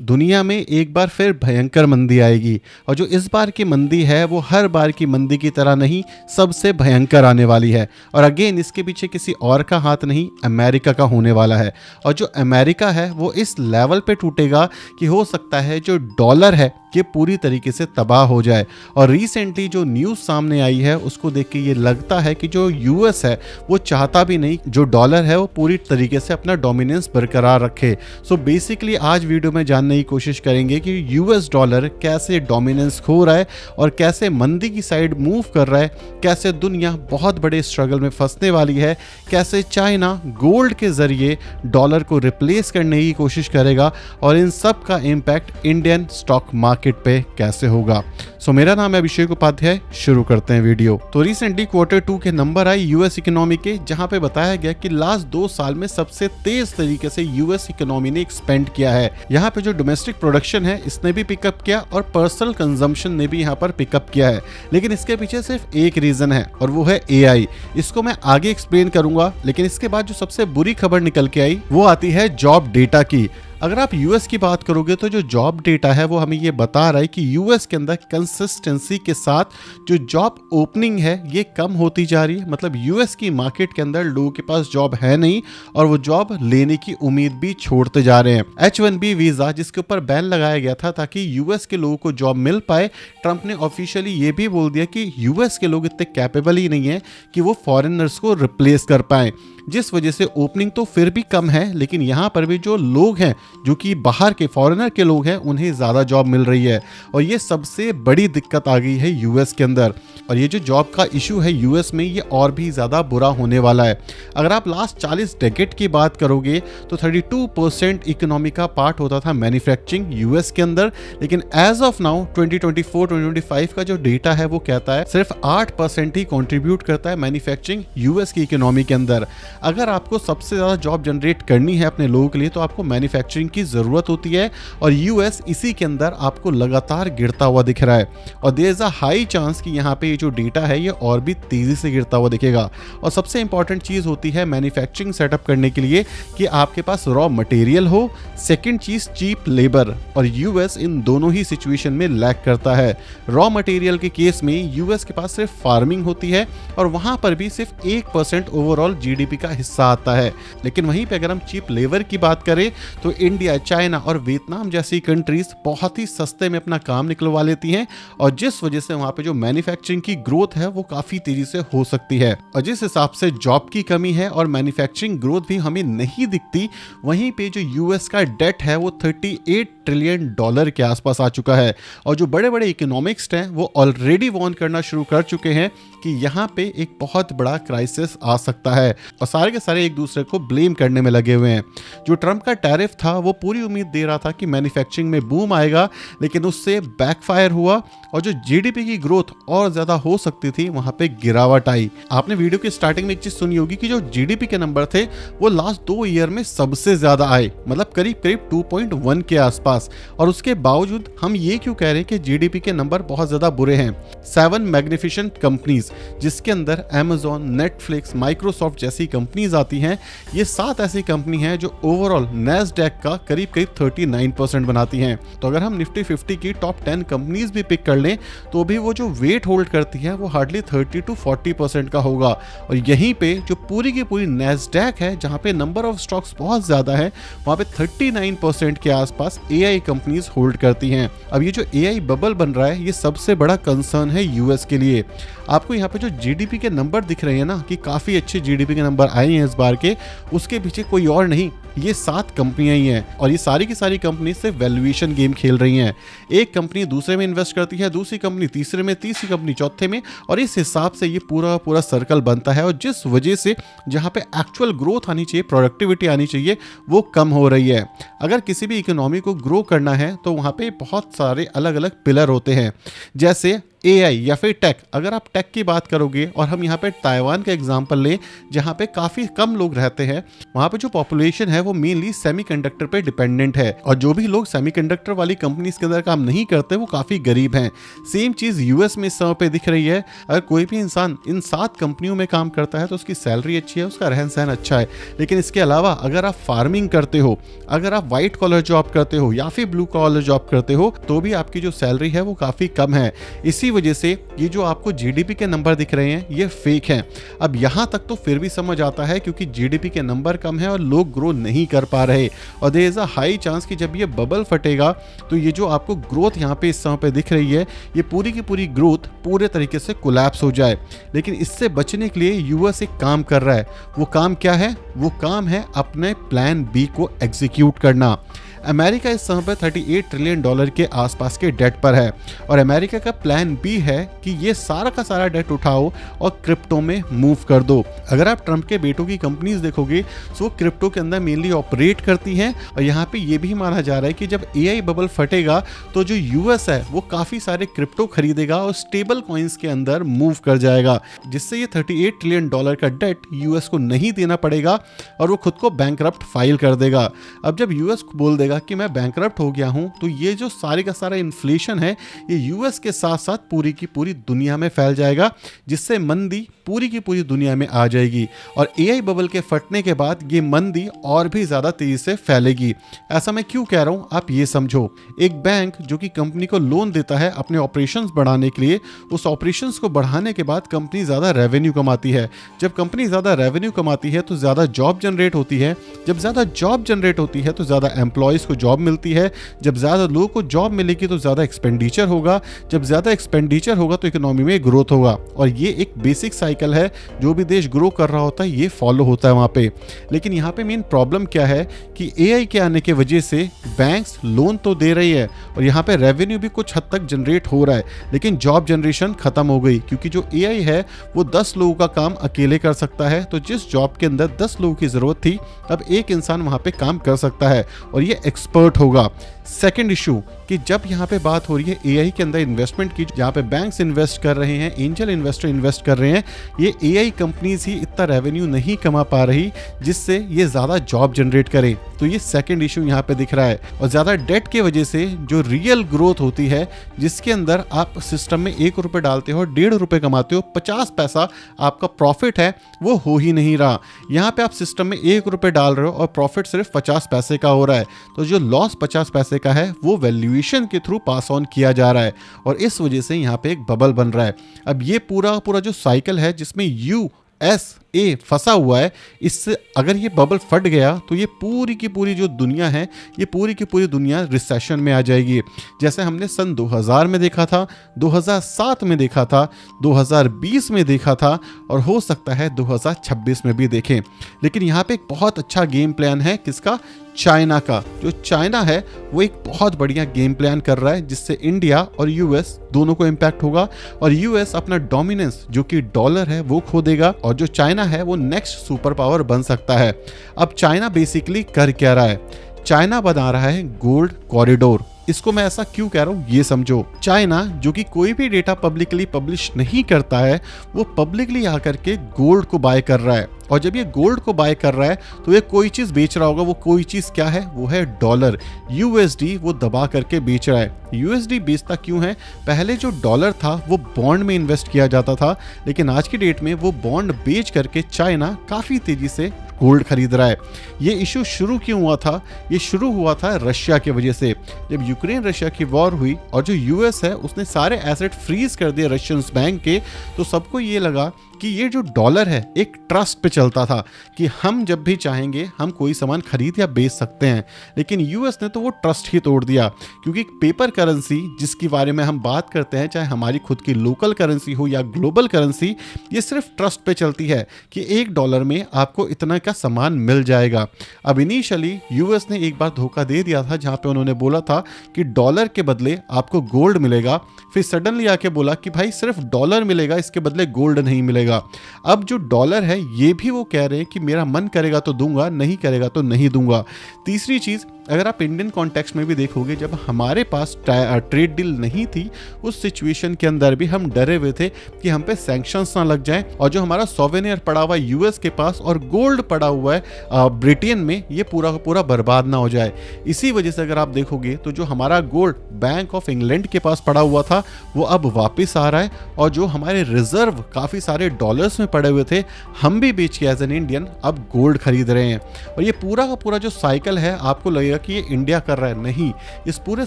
दुनिया में एक बार फिर भयंकर मंदी आएगी और जो इस बार की मंदी है वो हर बार की मंदी की तरह नहीं, सबसे भयंकर आने वाली है। और अगेन इसके पीछे किसी और का हाथ नहीं, अमेरिका का होने वाला है। और जो अमेरिका है वो इस लेवल पे टूटेगा कि हो सकता है जो डॉलर है ये पूरी तरीके से तबाह हो जाए। और रिसेंटली जो न्यूज़ सामने आई है उसको देख के ये लगता है कि जो यूएस है वो चाहता भी नहीं जो डॉलर है वो पूरी तरीके से अपना डोमिनेंस बरकरार रखे। सो बेसिकली आज वीडियो में जानने की कोशिश करेंगे कि यूएस डॉलर कैसे डोमिनेंस खो रहा है और कैसे मंदी की साइड मूव कर रहा है, कैसे दुनिया बहुत बड़े स्ट्रगल में फंसने वाली है, कैसे चाइना गोल्ड के जरिए डॉलर को रिप्लेस करने की कोशिश करेगा और इन सब का इम्पैक्ट इंडियन स्टॉक मार्केट पे कैसे होगा। सो मेरा नाम है अभिषेक उपाध्याय, शुरू करते हैं वीडियो। तो रिसेंटली Q2 के नंबर आए यूएस इकोनॉमी के, जहां पे बताया गया कि लास्ट 2 साल में सबसे तेज तरीके से यूएस इकोनॉमी ने एक्सपेंड किया है। यहाँ पे जो डोमेस्टिक प्रोडक्शन है इसने भी पिकअप किया और पर्सनल कंजम्पशन ने भी यहाँ पर पिकअप किया है। लेकिन इसके पीछे सिर्फ एक रीजन है और वो है एआई। इसको मैं आगे एक्सप्लेन करूंगा, लेकिन इसके बाद जो सबसे बुरी खबर निकल के आई वो आती है जॉब डेटा की। अगर आप यूएस की बात करोगे तो जो जॉब डेटा है वो हमें ये बता रहा है कि यूएस के अंदर कंसिस्टेंसी के साथ जो जॉब ओपनिंग है ये कम होती जा रही है। मतलब यूएस की मार्केट के अंदर लोगों के पास जॉब है नहीं और वो जॉब लेने की उम्मीद भी छोड़ते जा रहे हैं। H1B वीजा जिसके ऊपर बैन लगाया गया था ताकि यूएस के लोगों को जॉब मिल पाए, ट्रंप ने ऑफिशियली ये भी बोल दिया कि यूएस के लोग इतने कैपेबल ही नहीं है कि वो फॉरेनर्स को रिप्लेस कर पाए, जिस वजह से ओपनिंग तो फिर भी कम है, लेकिन यहाँ पर भी जो लोग हैं जो कि बाहर के फॉरेनर के लोग हैं उन्हें ज़्यादा जॉब मिल रही है। और ये सबसे बड़ी दिक्कत आ गई है यूएस के अंदर। और ये जो जॉब का इशू है यूएस में ये और भी ज़्यादा बुरा होने वाला है। अगर आप लास्ट 40 डेकेड की बात करोगे तो 32% इकोनॉमी का पार्ट होता था मैन्युफैक्चरिंग यूएस के अंदर, लेकिन एज ऑफ नाउ 2024-2025 का जो डेटा है वो कहता है सिर्फ 8% ही कॉन्ट्रीब्यूट करता है मैन्युफैक्चरिंग यूएस की इकोनॉमी के अंदर। अगर आपको सबसे ज़्यादा जॉब जनरेट करनी है अपने लोगों के लिए तो आपको मैन्युफैक्चरिंग की ज़रूरत होती है और यूएस इसी के अंदर आपको लगातार गिरता हुआ दिख रहा है। और there is a high chance कि यहाँ पे ये जो डेटा है ये और भी तेज़ी से गिरता हुआ दिखेगा। और सबसे इंपॉर्टेंट चीज़ होती है मैन्युफैक्चरिंग सेटअप करने के लिए कि आपके पास रॉ मटेरियल हो, सेकेंड चीज़ चीप लेबर, और यूएस इन दोनों ही सिचुएशन में लैक करता है। रॉ मटेरियल के केस में यूएस के पास सिर्फ फार्मिंग होती है और वहाँ पर भी सिर्फ 1% ओवरऑल जीडीपी का हिस्सा आता है। लेकिन वहीं पे अगर हम चीप लेबर की बात करें तो इंडिया, चाइना और वियतनाम जैसी कंट्रीज बहुत ही सस्ते में अपना काम निकलवा लेती हैं और जिस वजह से वहाँ पे जो मैन्युफैक्चरिंग की ग्रोथ है वो काफ़ी तेज़ी से हो सकती है। और जिस हिसाब से जॉब की कमी है और मैन्युफैक्चरिंग ग्रोथ भी हमें नहीं दिखती, वहीं पे जो यूएस का डेट है वो $38 ट्रिलियन के आसपास आ चुका है। और जो बड़े बड़े इकोनॉमिक्स हैं वो ऑलरेडी वार्न करना शुरू कर चुके हैं कि यहाँ पे एक बहुत बड़ा क्राइसिस आ सकता है और सारे के सारे एक दूसरे को ब्लेम करने में लगे हुए हैं। जो ट्रंप का टैरिफ था वो पूरी उम्मीद दे रहा था कि मैन्युफैक्चरिंग में बूम आएगा, लेकिन उससे बैकफायर हुआ और जो जीडीपी की ग्रोथ और ज़्यादा हो सकती थी वहाँ पे गिरावट आई। आपने वीडियो की स्टार्टिंग में एक चीज़ सुनी होगी कि जो जीडीपी के नंबर थे वो लास्ट 2 ईयर में सबसे ज़्यादा आए, मतलब करीब करीब 2.1 के आसपास। और उसके बावजूद हम ये क्यों कह रहे हैं कि जीडीपी के नंबर बहुत ज़्यादा बुरे हैं। 7 मैग्निफिसेंट कंपनीज जिसके अंदर अमेजॉन, नेटफ्लिक्स, माइक्रोसॉफ्ट जैसी कंपनीज आती हैं, ये 7 ऐसी कंपनी हैं जो ओवरऑल नैस्डैक का करीब करीब 39% बनाती हैं। तो अगर हम निफ्टी 50 की टॉप 10 कंपनीज भी पिक कर लें तो भी वो जो वेट होल्ड करती है वो हार्डली 30 to 40% का होगा। और यहीं पे जो पूरी की पूरी नैस्डैक है जहाँ पे नंबर ऑफ स्टॉक्स बहुत ज़्यादा है वहाँ पे 39% के आसपास एआई कंपनीज होल्ड करती हैं। अब ये जो एआई बबल बन रहा है ये सबसे बड़ा कंसर्न है यूएस के लिए। आपको यहाँ पे जो जीडीपी के नंबर दिख रहे हैं ना कि काफ़ी अच्छे जीडीपी के नंबर आए हैं इस बार के, उसके पीछे कोई और नहीं, ये 7 कंपनियां ही हैं और ये सारी की सारी कंपनी से वैल्यूएशन गेम खेल रही हैं। एक कंपनी दूसरे में इन्वेस्ट करती है, दूसरी कंपनी तीसरे में, तीसरी कंपनी चौथे में, और इस हिसाब से ये पूरा सर्कल बनता है। और जिस वजह से जहाँ पे एक्चुअल ग्रोथ आनी चाहिए, प्रोडक्टिविटी आनी चाहिए, वो कम हो रही है। अगर किसी भी इकोनॉमी को ग्रो करना है तो वहाँ पे बहुत सारे अलग अलग पिलर होते हैं, जैसे AI या फिर टेक, अगर आप टेक की बात करोगे और हम यहाँ पे ताइवान का एग्जांपल लें जहाँ पे काफ़ी कम लोग रहते हैं, वहाँ पे जो पॉपुलेशन है वो मेनली सेमीकंडक्टर पे डिपेंडेंट है और जो भी लोग सेमीकंडक्टर वाली कंपनीज के अंदर काम नहीं करते वो काफ़ी गरीब हैं। सेम चीज़ यूएस में इस समय पे दिख रही है। अगर कोई भी इंसान इन 7 कंपनियों में काम करता है तो उसकी सैलरी अच्छी है, उसका रहन सहन अच्छा है, लेकिन इसके अलावा अगर आप फार्मिंग करते हो, अगर आप व्हाइट कॉलर जॉब करते हो या फिर ब्लू कॉलर जॉब करते हो तो भी आपकी जो सैलरी है वो काफ़ी कम है। इसी वजह से ये जो आपको जीडीपी के नंबर दिख रहे हैं ये फेक हैं। अब यहाँ तक तो फिर भी समझ आता है क्योंकि जीडीपी के नंबर कम है और लोग ग्रो नहीं कर पा रहे और there is a high chance कि जब ये बबल फटेगा तो ये जो आपको ग्रोथ यहाँ पे इस समय पे दिख रही है ये पूरी की पूरी ग्रोथ पूरे तरीके से कोलैप्स हो जाए। लेकिन इससे बचने के लिए यूएस एक काम कर रहा है। वो काम क्या है? वो काम है अपने प्लान बी को एग्जीक्यूट करना। अमेरिका इस समय पर $38 ट्रिलियन के आसपास के डेट पर है और अमेरिका का प्लान बी है कि ये सारा का सारा डेट उठाओ और क्रिप्टो में मूव कर दो। अगर आप ट्रंप के बेटों की कंपनीज देखोगे तो वो क्रिप्टो के अंदर मेनली ऑपरेट करती हैं और यहाँ पे ये भी माना जा रहा है कि जब एआई बबल फटेगा तो जो यूएस है वो काफ़ी सारे क्रिप्टो खरीदेगा और स्टेबल कॉइन्स के अंदर मूव कर जाएगा, जिससे ये $38 ट्रिलियन का डेट यूएस को नहीं देना पड़ेगा और वो खुद को बैंकरप्ट फाइल कर देगा। अब जब यूएस बोल देगा कि मैं बैंकरप्ट हो गया हूं तो ये जो सारे का सारा इन्फ्लेशन है ये यूएस के साथ साथ पूरी की पूरी दुनिया में फैल जाएगा, जिससे मंदी पूरी की पूरी दुनिया में आ जाएगी और एआई बबल के फटने के बाद ये मंदी और भी ज़्यादा तेज़ी से फैलेगी। ऐसा मैं क्यों कह रहा हूँ आप ये समझो। एक बैंक जो कि कंपनी को लोन देता है अपने ऑपरेशंस बढ़ाने के लिए, उस ऑपरेशंस को बढ़ाने के बाद कंपनी ज़्यादा रेवेन्यू कमाती है। जब कंपनी ज़्यादा रेवेन्यू कमाती है तो ज़्यादा जॉब जनरेट होती है। जब ज़्यादा जॉब जनरेट होती है तो ज़्यादा एम्प्लॉयज़ को जॉब मिलती है। जब ज़्यादा लोगों को जॉब मिलेगी तो ज़्यादा एक्सपेंडिचर होगा। जब ज़्यादा एक्सपेंडिचर होगा तो इकोनॉमी में ग्रोथ होगा और ये एक बेसिक साइकिल है। जो भी देश ग्रो कर रहा होता है ये फॉलो होता है वहाँ पे। लेकिन यहाँ पे मेन प्रॉब्लम क्या है कि एआई के आने की वजह से बैंक्स लोन तो दे रही है और यहाँ पे रेवेन्यू भी कुछ हद तक जनरेट हो रहा है, लेकिन जॉब जनरेशन खत्म हो गई क्योंकि जो एआई है वो 10 लोगों का काम अकेले कर सकता है। तो जिस जॉब के अंदर 10 लोगों की ज़रूरत थी अब एक इंसान वहाँ पे काम कर सकता है और ये एक्सपर्ट होगा। सेकंड इशू कि जब यहाँ पे बात हो रही है एआई के अंदर इन्वेस्टमेंट की, जहाँ पे बैंक्स इन्वेस्ट कर रहे हैं, एंजल इन्वेस्टर इन्वेस्ट कर रहे हैं, ये एआई कंपनीज ही इतना रेवेन्यू नहीं कमा पा रही जिससे ये ज़्यादा जॉब जनरेट करे। तो ये सेकंड इशू यहाँ पे दिख रहा है और ज़्यादा डेट की वजह से जो रियल ग्रोथ होती है जिसके अंदर आप सिस्टम में ₹1 डालते हो ₹1.5 कमाते हो, 50 पैसा आपका प्रॉफिट है वो हो ही नहीं रहा। यहाँ पे आप सिस्टम में ₹1 डाल रहे हो और प्रॉफिट सिर्फ 50 पैसे का हो रहा है। तो जो लॉस 50 पैसे का है वो वैल्यूएशन के थ्रू पास ऑन किया जा रहा है और इस वजह से यहाँ पे एक बबल बन रहा है। अब ये पूरा पूरा जो साइकिल है जिसमें USA फंसा हुआ है, इससे अगर ये बबल फट गया तो ये पूरी की पूरी जो दुनिया है ये पूरी की पूरी दुनिया रिसेशन में आ जाएगी। जैसे हमने सन 2000 में देखा था, 2007 में देखा था, 2020 में देखा था और हो सकता है 2026 में भी देखें। लेकिन यहाँ पे एक बहुत अच्छा गेम प्लान है किसका? चाइना का। जो चाइना है वो एक बहुत बढ़िया गेम प्लान कर रहा है जिससे इंडिया और यूएस दोनों को इम्पैक्ट होगा और यूएस अपना डोमिनेंस जो कि डॉलर है वो खो देगा और जो चाइना है वो नेक्स्ट सुपर पावर बन सकता है। अब चाइना बेसिकली कर क्या रहा है? चाइना बना रहा है गोल्ड कॉरिडोर। इसको मैं ऐसा क्यों कह रहा हूँ ये समझो। चाइना जो कि कोई भी डेटा पब्लिकली पब्लिश नहीं करता है वो पब्लिकली आकर के गोल्ड को बाय कर रहा है और जब ये गोल्ड को बाय कर रहा है तो ये कोई चीज़ बेच रहा होगा। वो कोई चीज़ क्या है? वो है डॉलर। यूएसडी वो दबा करके बेच रहा है। यूएसडी बेचता क्यों है? पहले जो डॉलर था वो बॉन्ड में इन्वेस्ट किया जाता था, लेकिन आज की डेट में वो बॉन्ड बेच करके चाइना काफ़ी तेज़ी से गोल्ड खरीद रहा है। ये इशू शुरू क्यों हुआ था? ये शुरू हुआ था रशिया की वजह से। जब यूक्रेन रशिया की वॉर हुई और जो यूएस है उसने सारे एसेट फ्रीज कर दिए रशियंस बैंक के, तो सबको ये लगा कि ये जो डॉलर है एक ट्रस्ट पे चलता था कि हम जब भी चाहेंगे हम कोई सामान खरीद या बेच सकते हैं। लेकिन यूएस ने तो वो ट्रस्ट ही तोड़ दिया क्योंकि पेपर करेंसी जिसके बारे में हम बात करते हैं, चाहे हमारी खुद की लोकल करेंसी हो या ग्लोबल करेंसी, ये सिर्फ ट्रस्ट पे चलती है कि $1 में आपको इतना का सामान मिल जाएगा। अब इनिशियली यूएस ने एक बार धोखा दे दिया था जहां पे उन्होंने बोला था कि डॉलर के बदले आपको गोल्ड मिलेगा, फिर सडनली आके बोला कि भाई सिर्फ डॉलर मिलेगा, इसके बदले गोल्ड नहीं मिलेगा। अब जो डॉलर है ये भी वो कह रहे हैं कि मेरा मन करेगा तो दूंगा, नहीं करेगा तो नहीं दूंगा। तीसरी चीज, अगर आप इंडियन कॉन्टेक्स्ट में भी देखोगे, जब हमारे पास ट्रेड डील नहीं थी, उस सिचुएशन के अंदर भी हम डरे हुए थे कि हम पे सैंक्शंस ना लग जाएं, और जो हमारा सोवेनियर पड़ा हुआ है यूएस के पास और गोल्ड पड़ा हुआ है ब्रिटेन में, ये पूरा का पूरा बर्बाद ना हो जाए। इसी वजह से अगर आप देखोगे तो जो हमारा गोल्ड बैंक ऑफ इंग्लैंड के पास पड़ा हुआ था वो अब वापस आ रहा है, और जो हमारे रिजर्व काफ़ी सारे डॉलर्स में पड़े हुए थे, हम भी बेच के एज एन इंडियन अब गोल्ड खरीद रहे हैं। और ये पूरा का पूरा जो साइकिल है, आपको लगेगा कि ये इंडिया कर रहा है, नहीं, इस पूरे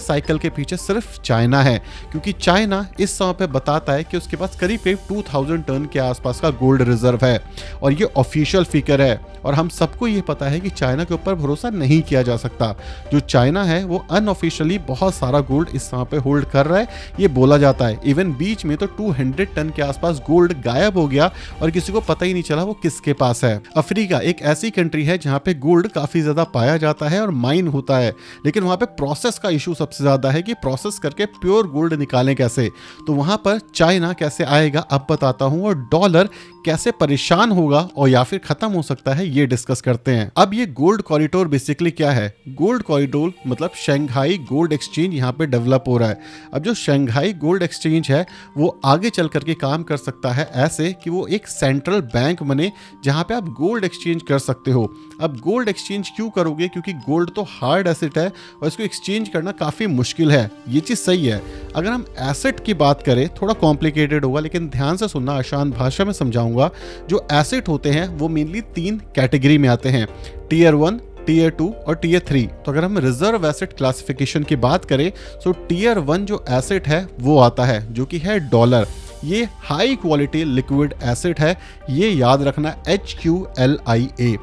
साइकिल के पीछे सिर्फ चाइना है, क्योंकि चाइना इस समय पे बताता है कि उसके पास करीब 2000 टन के आसपास का गोल्ड रिजर्व है, और ये ऑफिशियल फिगर है। और हम सबको ये पता है कि चाइना के ऊपर भरोसा नहीं किया जा सकता। जो चाइना है वो अनऑफिशियली बहुत सारा गोल्ड इस समय पे होल्ड कर रहा है, ये बोला जाता है। इवन बीच में तो 200 टन के आसपास गोल्ड गायब हो गया और किसी को पता ही नहीं चला वो किसके पास है। अफ्रीका एक ऐसी कंट्री है जहाँ पे गोल्ड काफी ज्यादा पाया जाता है और माइन होता है, लेकिन वहाँ पे प्रोसेस का इशू सबसे ज्यादा है कि प्रोसेस करके प्योर गोल्ड निकालें कैसे। तो वहाँ पर चाइना कैसे आएगा अब बताता हूँ, और डॉलर कैसे परेशान होगा और या फिर खत्म हो सकता है, ये डिस्कस करते हैं। अब ये गोल्ड कॉरिडोर बेसिकली क्या है? गोल्ड कॉरिडोर मतलब शंघाई गोल्ड एक्सचेंज यहाँ पे डेवलप हो रहा है। अब जो शंघाई गोल्ड एक्सचेंज है वो आगे चल करके काम कर सकता है ऐसे कि वो एक सेंट्रल बैंक बने जहाँ पे आप गोल्ड एक्सचेंज कर सकते हो। अब गोल्ड एक्सचेंज क्यों करोगे? क्योंकि गोल्ड तो हार्ड एसेट है और इसको एक्सचेंज करना काफ़ी मुश्किल है, ये चीज़ सही है। अगर हम एसेट की बात करें, थोड़ा कॉम्प्लिकेटेड होगा, लेकिन ध्यान से सुनना, आसान भाषा में समझाऊंगा। जो एसेट होते हैं वो मेनली 3 कैटेगरी में आते हैं, टियर 1, टियर 2 और टियर 3। तो अगर हम रिजर्व एसेट क्लासिफिकेशन की बात करें तो टियर 1 जो एसेट है वो आता है जो कि है डॉलर। ये हाई क्वालिटी लिक्विड एसेट है, ये याद रखना, HQLIA।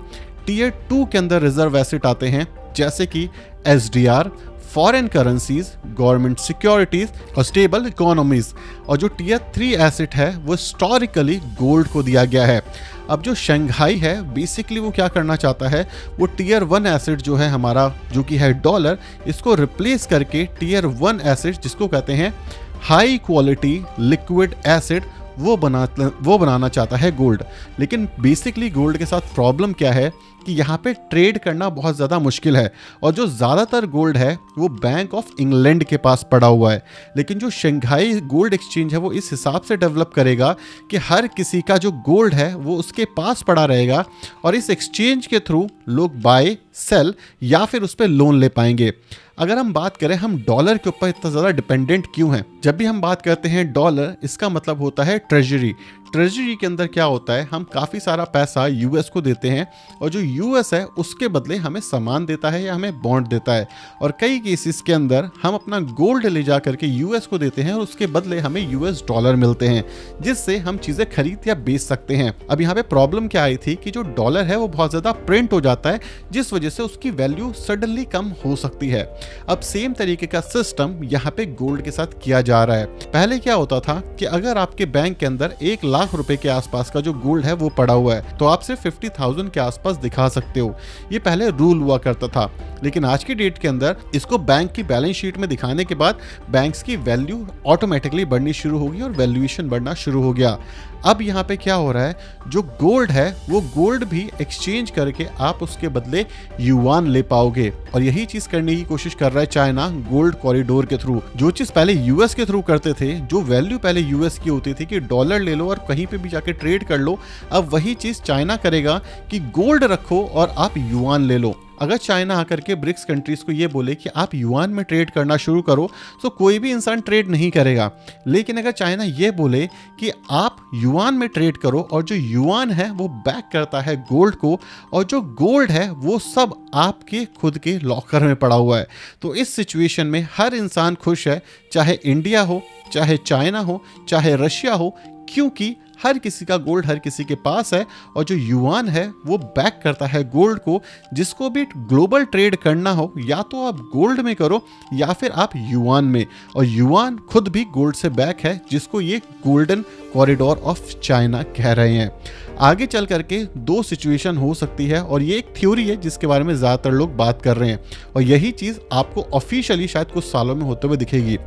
टियर 2 के अंदर रिजर्व एसेट आते हैं जैसे कि SDR, foreign currencies, government securities और स्टेबल इकोनॉमीज। और जो टियर 3 एसेट है वो हिस्टोरिकली गोल्ड को दिया गया है। अब जो शंघाई है बेसिकली वो क्या करना चाहता है, वो टियर 1 एसेट जो है हमारा, जो कि है डॉलर, इसको रिप्लेस करके टियर 1 एसेट जिसको कहते हैं हाई क्वालिटी लिक्विड एसिड, वो बनाना चाहता है गोल्ड। लेकिन बेसिकली गोल्ड के साथ प्रॉब्लम क्या है कि यहाँ पे ट्रेड करना बहुत ज़्यादा मुश्किल है, और जो ज़्यादातर गोल्ड है वो बैंक ऑफ इंग्लैंड के पास पड़ा हुआ है। लेकिन जो शंघाई गोल्ड एक्सचेंज है वो इस हिसाब से डेवलप करेगा कि हर किसी का जो गोल्ड है वो उसके पास पड़ा रहेगा, और इस एक्सचेंज के थ्रू लोग बाय, सेल या फिर उस पर लोन ले पाएंगे। अगर हम बात करें हम डॉलर के ऊपर इतना ज़्यादा डिपेंडेंट क्यों हैं? जब भी हम बात करते हैं डॉलर, इसका मतलब होता है ट्रेजरी। ट्रेजरी के अंदर क्या होता है, हम काफ़ी सारा पैसा यूएस को देते हैं, और जो यूएस है उसके बदले हमें सामान देता है या हमें बॉन्ड देता है। और कई केसेस के अंदर हम अपना गोल्ड ले जा करके यूएस को देते हैं और उसके बदले हमें यूएस डॉलर मिलते हैं, जिससे हम चीज़ें खरीद या बेच सकते हैं। अब यहाँ पे प्रॉब्लम क्या आई थी कि जो डॉलर है वो बहुत ज़्यादा प्रिंट हो जाता है, जिस वजह से उसकी वैल्यू सडनली कम हो सकती है। अब सेम तरीके का सिस्टम यहाँ पे गोल्ड के साथ किया जा रहा है। पहले क्या होता था कि अगर आपके बैंक के अंदर 1 लाख रुपए के आसपास का जो गोल्ड है वो पड़ा हुआ है तो आप सिर्फ 50,000 के आसपास दिखा सकते हो। ये पहले रूल हुआ करता था, लेकिन आज की डेट के अंदर इसको बैंक की बैलेंस शीट में दिखाने के बाद बैंक्स की वैल्यू ऑटोमेटिकली बढ़नी शुरू होगी और वैल्यूएशन बढ़ना शुरू हो गया। अब यहाँ पे क्या हो रहा है, जो गोल्ड है वो गोल्ड भी एक्सचेंज करके आप उसके बदले युआन ले पाओगे, और यही चीज करने की कोशिश कर रहा है चाइना गोल्ड कॉरिडोर के थ्रू। जो चीज पहले यूएस के थ्रू करते थे, जो वैल्यू पहले यूएस की होती थी कि डॉलर ले लो और कहीं पे भी जाके ट्रेड कर लो, अब वही चीज चाइना करेगा कि गोल्ड रखो और आप युआन ले लो। अगर चाइना आकर के ब्रिक्स कंट्रीज को ये बोले कि आप युआन में ट्रेड करना शुरू करो तो कोई भी इंसान ट्रेड नहीं करेगा। लेकिन अगर चाइना ये बोले कि आप युआन में ट्रेड करो, और जो युआन है वो बैक करता है गोल्ड को, और जो गोल्ड है वो सब आपके खुद के लॉकर में पड़ा हुआ है, तो इस सिचुएशन में हर इंसान खुश है, चाहे इंडिया हो, चाहे चाइना हो, चाहे रशिया हो, क्योंकि हर किसी का गोल्ड हर किसी के पास है, और जो युआन है वो बैक करता है गोल्ड को। जिसको भी ग्लोबल ट्रेड करना हो, या तो आप गोल्ड में करो या फिर आप युआन में, और युआन खुद भी गोल्ड से बैक है, जिसको ये गोल्डन कॉरिडोर ऑफ चाइना कह रहे हैं। आगे चल करके 2 सिचुएशन हो सकती है, और ये एक थ्योरी है जिसके बारे में ज़्यादातर लोग बात कर रहे हैं, और यही चीज़ आपको ऑफिशियली शायद कुछ सालों में होते हुए दिखेगी।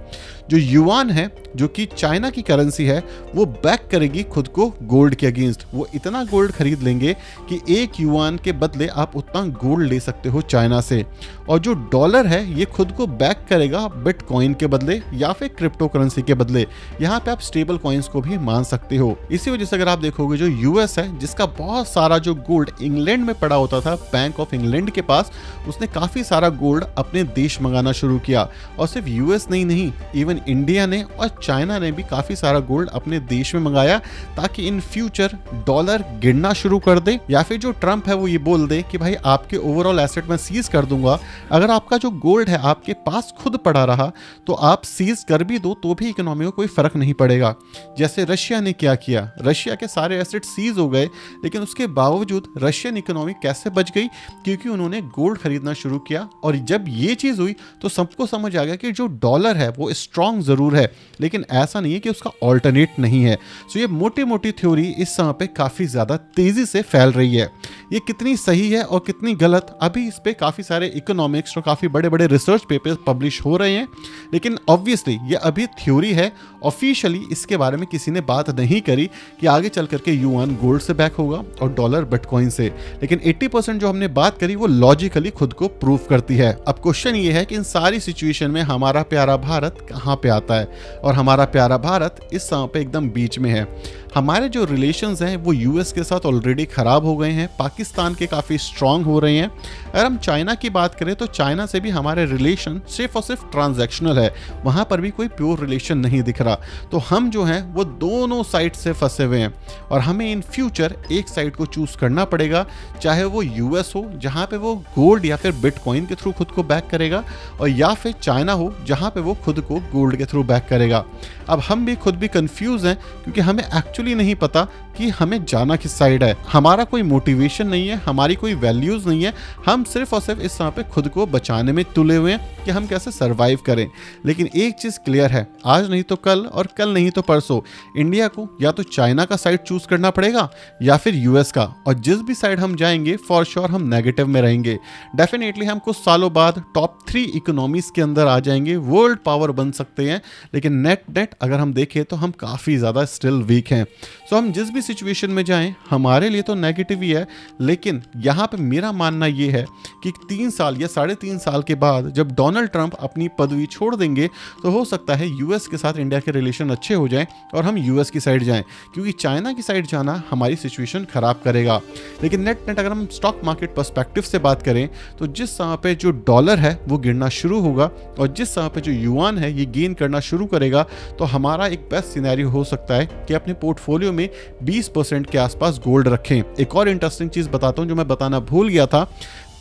जो युआन है, जो कि चाइना की करेंसी है, वो बैक करेगी खुद खुद को गोल्ड के अगेंस्ट। वो इतना गोल्ड खरीद लेंगे कि 1 युआन के बदले आप उतना गोल्ड ले सकते हो चाइना से। और जो डॉलर है ये खुद को बैक करेगा बिटकॉइन के बदले या फिर क्रिप्टो करेंसी के बदले। यहाँ पे आप स्टेबल कॉइन्स को भी मान सकते हो। इसी वजह से अगर आप देखोगे जो यूएस है, जिसका बहुत सारा जो गोल्ड इंग्लैंड में पड़ा होता था बैंक ऑफ इंग्लैंड के पास, उसने काफी सारा गोल्ड अपने देश मंगाना शुरू किया। और सिर्फ यूएस नहीं, इवन इंडिया ने और चाइना ने भी काफी सारा गोल्ड अपने देश में मंगाया, ताकि इन फ्यूचर डॉलर गिरना शुरू कर दे, या फिर जो ट्रम्प है वो ये बोल दे कि भाई आपके ओवरऑल एसेट मैं सीज कर दूंगा। अगर आपका जो गोल्ड है आपके पास खुद पड़ा रहा तो आप सीज कर भी दो तो भी इकोनॉमी को कोई फर्क नहीं पड़ेगा। जैसे रशिया ने क्या किया, रशिया के सारे एसेट सीज हो गए, लेकिन उसके बावजूद रशियन इकोनॉमी कैसे बच गई, क्योंकि उन्होंने गोल्ड खरीदना शुरू किया। और जब ये चीज हुई तो सबको समझ आ गया कि जो डॉलर है वो स्ट्रांग जरूर है, लेकिन ऐसा नहीं है कि उसका ऑल्टरनेट नहीं है। सो ये मोटी मोटी थ्योरी इस समय पे काफी ज्यादा तेजी से फैल रही है। ये कितनी सही है और कितनी गलत, अभी इस पे काफी सारे इकोनॉमिक्स और काफी बड़े बड़े रिसर्च पेपर्स पब्लिश हो रहे हैं, लेकिन ऑब्वियसली ये अभी थ्योरी है। ऑफिशियली इसके बारे में किसी ने बात नहीं करी कि आगे चल करके युआन गोल्ड से बैक होगा और डॉलर बिटकॉइन से, लेकिन 80% जो हमने बात करी वो लॉजिकली खुद को प्रूव करती है। अब क्वेश्चन ये है कि इन सारी सिचुएशन में हमारा प्यारा भारत कहाँ पे आता है, और हमारा प्यारा भारत इस समय पे एकदम बीच में है। हमारे जो रिलेशंस हैं वो यूएस के साथ ऑलरेडी खराब हो गए हैं, पाकिस्तान के काफ़ी स्ट्रांग हो रहे हैं। अगर हम चाइना की बात करें तो चाइना से भी हमारे रिलेशन सिर्फ और सिर्फ ट्रांजैक्शनल है, वहाँ पर भी कोई प्योर रिलेशन नहीं दिख रहा। तो हम जो हैं वो दोनों साइड से फंसे हुए हैं, और हमें इन फ्यूचर एक साइड को चूज करना पड़ेगा, चाहे वो यूएस हो जहाँ पे वो गोल्ड या फिर बिटकॉइन के थ्रू खुद को बैक करेगा, और या फिर चाइना हो जहाँ पे वो खुद को गोल्ड के थ्रू बैक करेगा। अब हम भी खुद भी कंफ्यूज हैं, क्योंकि हमें एक्चुअली नहीं पता कि हमें जाना किस साइड है। हमारा कोई मोटिवेशन नहीं है, हमारी कोई वैल्यूज नहीं है, हम सिर्फ और सिर्फ इस समय पे खुद को बचाने में तुले हुए हैं कि हम कैसे सरवाइव करें। लेकिन एक चीज क्लियर है, आज नहीं तो कल और कल नहीं तो परसों इंडिया को या तो चाइना का साइड चूज करना पड़ेगा या फिर यूएस का, और जिस भी साइड हम जाएंगे फॉर श्योर हम नेगेटिव में रहेंगे। डेफिनेटली हम कुछ सालों बाद टॉप 3 इकोनॉमीज के अंदर आ जाएंगे, वर्ल्ड पावर बन सकते हैं, लेकिन नेट अगर हम देखें तो हम काफी ज्यादा स्टिल वीक हैं। सो हम जिस भी सिचुएशन में जाएं हमारे लिए तो नेगेटिव ही है, लेकिन यहाँ पे मेरा मानना ये है कि 3 साल या 3.5 साल के बाद जब डोनाल्ड ट्रंप अपनी पदवी छोड़ देंगे तो हो सकता है यूएस के साथ इंडिया के रिलेशन अच्छे हो जाएं और हम यूएस की साइड जाएं, क्योंकि चाइना की साइड जाना हमारी सिचुएशन खराब करेगा। लेकिन नेट अगर हम स्टॉक मार्केट पर्सपेक्टिव से बात करें तो जिस समय पे जो डॉलर है वो गिरना शुरू होगा और जिस समय पे जो युआन है ये गेन करना शुरू करेगा, तो हमारा एक बेस्ट सिनेरियो हो सकता है कि अपने पोर्टफोलियो में 20% के आसपास गोल्ड रखें। एक और इंटरेस्टिंग चीज बताता हूं जो मैं बताना भूल गया था,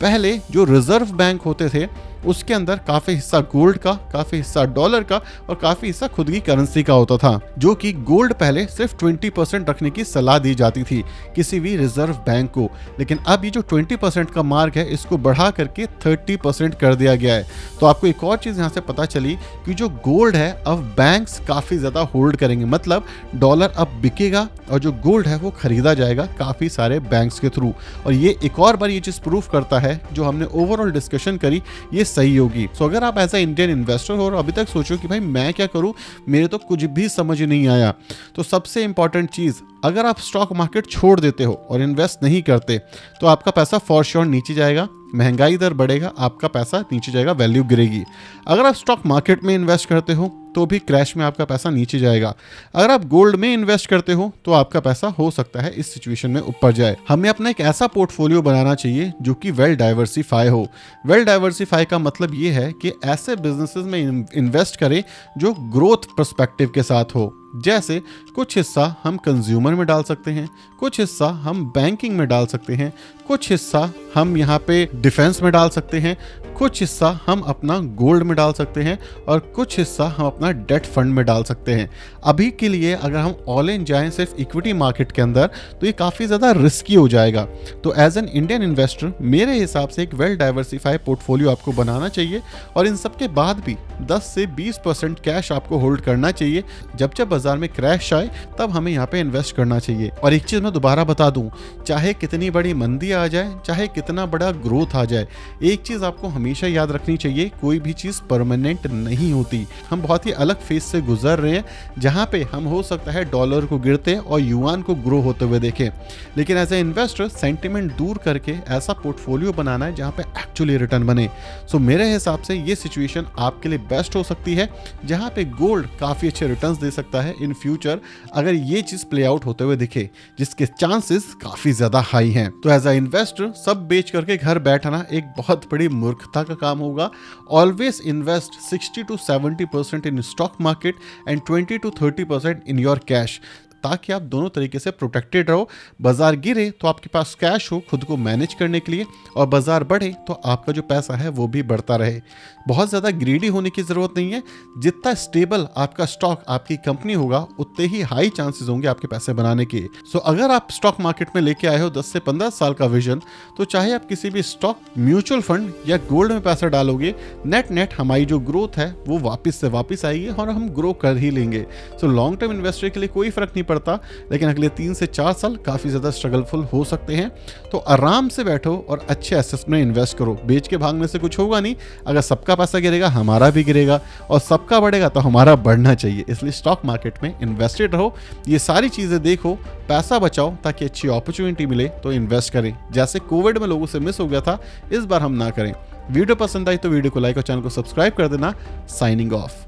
पहले जो रिजर्व बैंक होते थे उसके अंदर काफी हिस्सा गोल्ड का, काफी हिस्सा डॉलर का और काफी हिस्सा खुद की करेंसी का होता था, जो कि गोल्ड पहले सिर्फ 20% रखने की सलाह दी जाती थी किसी भी रिजर्व बैंक को। लेकिन अब ये जो 20% का मार्क है इसको बढ़ा करके 30% कर दिया गया है। तो आपको एक और चीज यहाँ से पता चली कि जो गोल्ड है अब बैंक्स काफी ज्यादा होल्ड करेंगे, मतलब डॉलर अब बिकेगा और जो गोल्ड है वो खरीदा जाएगा काफी सारे बैंक्स के थ्रू। और ये एक और बार ये चीज प्रूफ करता है जो हमने ओवरऑल डिस्कशन करी ये सही होगी। सो अगर आप एज ए इंडियन इन्वेस्टर हो और अभी तक सोचो कि भाई मैं क्या करूं, मेरे तो कुछ भी समझ नहीं आया, तो सबसे इंपॉर्टेंट चीज, अगर आप स्टॉक मार्केट छोड़ देते हो और इन्वेस्ट नहीं करते तो आपका पैसा फॉर श्योर नीचे जाएगा, महंगाई दर बढ़ेगा, आपका पैसा नीचे जाएगा, वैल्यू गिरेगी। अगर आप स्टॉक मार्केट में इन्वेस्ट करते हो तो भी क्रैश में आपका पैसा नीचे जाएगा। अगर आप गोल्ड में इन्वेस्ट करते हो तो आपका पैसा हो सकता है इस सिचुएशन में ऊपर जाए। हमें अपना एक ऐसा पोर्टफोलियो बनाना चाहिए जो कि वेल डाइवर्सिफाई हो। वेल डाइवर्सिफाई का मतलब ये है कि ऐसे बिजनेसेस में इन्वेस्ट करें जो ग्रोथ पर्सपेक्टिव के साथ हो। जैसे कुछ हिस्सा हम कंज्यूमर में डाल सकते हैं, कुछ हिस्सा हम बैंकिंग में डाल सकते हैं, कुछ हिस्सा हम यहाँ पे डिफेंस में डाल सकते हैं, कुछ हिस्सा हम अपना गोल्ड में डाल सकते हैं और कुछ हिस्सा हम अपना डेट फंड में डाल सकते हैं। अभी के लिए अगर हम ऑल इन जाएं सिर्फ इक्विटी मार्केट के अंदर तो ये काफ़ी ज़्यादा रिस्की हो जाएगा। तो एज एन इंडियन इन्वेस्टर मेरे हिसाब से एक वेल डाइवर्सिफाई पोर्टफोलियो आपको बनाना चाहिए और इन सब के बाद भी 10 से 20% कैश आपको होल्ड करना चाहिए। जब बाजार में क्रैश आए तब हमें यहाँ पे इन्वेस्ट करना चाहिए। और एक चीज मैं दोबारा बता दूं, चाहे कितनी बड़ी मंदी आ जाए, चाहे कितना बड़ा ग्रोथ आ जाए, एक चीज आपको हमेशा याद रखनी चाहिए, कोई भी चीज परमानेंट नहीं होती। हम बहुत ही अलग फेज से गुजर रहे हैं जहां पे हम हो सकता है डॉलर को गिरते और युआन को ग्रो होते हुए देखें, लेकिन एज ए इन्वेस्टर सेंटिमेंट दूर करके ऐसा पोर्टफोलियो बनाना है जहां पे एक्चुअली रिटर्न बने। सो मेरे हिसाब से ये सिचुएशन आपके लिए बेस्ट हो सकती है, जहां पे गोल्ड काफी अच्छे रिटर्न्स दे सकता है इन फ्यूचर अगर ये चीज प्ले आउट होते हुए दिखे, जिसके चांसेस काफी ज्यादा हाई हैं। तो एज अ इन्वेस्टर सब बेच करके घर बैठना एक बहुत बड़ी मूर्खता का काम होगा। Always invest 60 to 70% in stock market and 20 to 30% in your cash, ताकि आप दोनों तरीके से प्रोटेक्टेड रहो। बाजार गिरे तो आपके पास कैश हो खुद को मैनेज करने के लिए, और बाजार बढ़े तो आपका जो पैसा है वो भी बढ़ता रहे। बहुत ज़्यादा ग्रीडी होने की ज़रूरत नहीं है। जितना स्टेबल आपका स्टॉक, आपकी कंपनी होगा, उतने ही हाई चांसेस होंगे आपके पैसे बनाने के। सो अगर आप स्टॉक मार्केट में लेके आए हो 10 से 15 साल का विजन, तो चाहे आप किसी भी स्टॉक, म्यूचुअल फंड या गोल्ड में पैसा डालोगे, नेट हमारी जो ग्रोथ है वो वापस से वापस आएगी और हम ग्रो कर ही लेंगे। सो लॉन्ग टर्म इन्वेस्टर के लिए कोई फर्क नहीं पड़ता, लेकिन अगले 3 से 4 साल काफी ज्यादा स्ट्रगलफुल हो सकते हैं। तो आराम से बैठो और अच्छे एसेट्स में इन्वेस्ट करो। बेच के भागने से कुछ होगा नहीं। अगर सबका पैसा गिरेगा हमारा भी गिरेगा, और सबका बढ़ेगा तो हमारा बढ़ना चाहिए। इसलिए स्टॉक मार्केट में इन्वेस्टेड रहो, ये सारी चीजें देखो, पैसा बचाओ ताकि अच्छी अपॉर्चुनिटी मिले तो इन्वेस्ट करें। जैसे कोविड में लोगों से मिस हो गया था, इस बार हम ना करें। वीडियो पसंद आई तो वीडियो को लाइक और चैनल को सब्सक्राइब कर देना। Signing off.